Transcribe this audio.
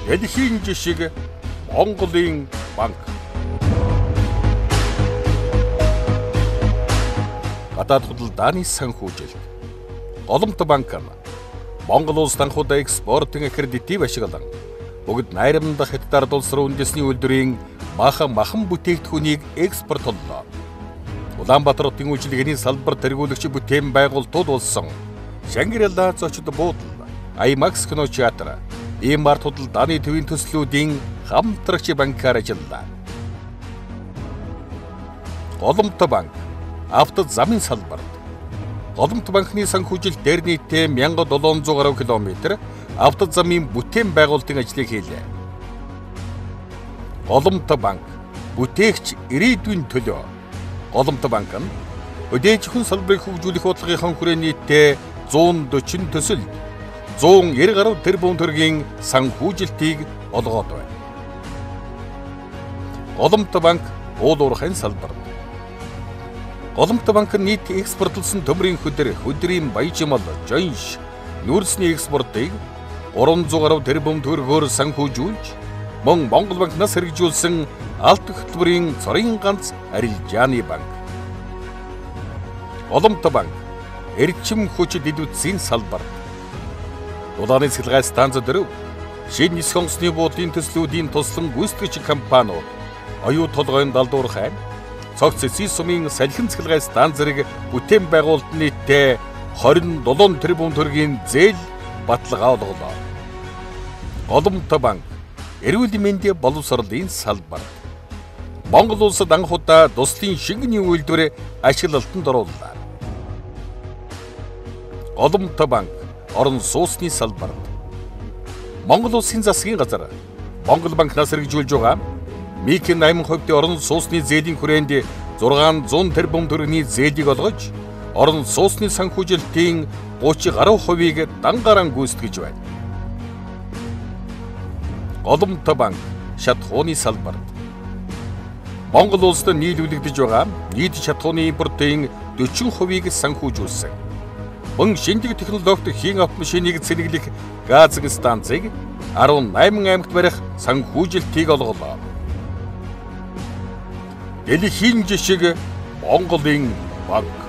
Дэлхийн жишг Монголын банк. Гадаад худалдааны санхүүжилт. Голомт банк нь Монгол улс данхуудаа экспортын аккредитив ашиглан бүгд найрамдах хятад улс руу үндэсний үйлдвэрийн махан бүтээгдэхүүнийг экспортлоо. Улаанбаатар хотын үйлчилгээний салбар тэргүүлэгч бүтээн байгуулалтууд болсон Шангри-Ла зочид буудал, IMAX кинотеатр, Имарт худалдааны төвийн төслүүдийн хамтрагч банкар ажиллана. Голомт банк автод замын салбарт Голомт банкны санхүүжилт дээр нийтдээ 1700 гаруй километр автод замын бүтээн байгуулалтын ажлыг хийлээ. Голомт банк бүтээгч ирээдүйн төлөө. Голомт банк нь өдөөж хүн салбарыг хөгжүүлэх бодлогын хүрээний нийтдээ 140 төсөлд 190 гаруй тэрбум төгрөгийн санхүүжилтийг олгоод байна. Голомт банк уул уурхайн салбарт. Голомт банк нь нийт экспортлсон төмрийн хөдрийн баяжмал, жонш, нүүрсний экспортыг 300 гаруй тэрбум төгрөгөөр санхүүжүүлж, мөн Монгол банкнаас хэрэгжүүлсэн алт хөтөлбөрийн цорын ганц арилжааны банк. Голомт банк эрчим хүч дэдвүцийн салбарт. Улааны цэцлэгай станц дөрөв шинэ нис хонгосны буудлын төслүүдийн туслан гүйцэтгэгч компаниуд оюу толгойн далдуурхай цогц сумын салхин цэцлэгай станц зэрэг бүтээн байгуулалт нийтдээ 27 тэрбум төгрөгийн зээл баталгаа олголоо. Голомт банк эрүүл мэндийн боловсролын салбарт Монгол улсад анхудаа туслын шингэний үйлдвэр ашиглалтанд орууллаа. Голомт банк орон сууцны салбарт Монгол улсын засгийн газар Монгол банкнаас хэрэгжүүлж байгаа МИК-ийн 80% орон сууцны зээлийн хүрээнд 600 тэрбум төгрөгийн зээлийг олгож, орон сууцны санхүүжилтийн 30 гаруй хувийг дангаран гүйцэтгэж байна. Голомт банк шатхууны салбарт Монгол улсад нийлүүлэгдэж байгаа нийт шатхууны импортын 40%-ийг санхүүжүүлсэн. Мөн шинжлэх технологид хийн авто машиныг цэнэглэх газын станцыг 18 аймагт барих санхүүжилтийг олголоо. Дэлхийн жишг Монголын банк.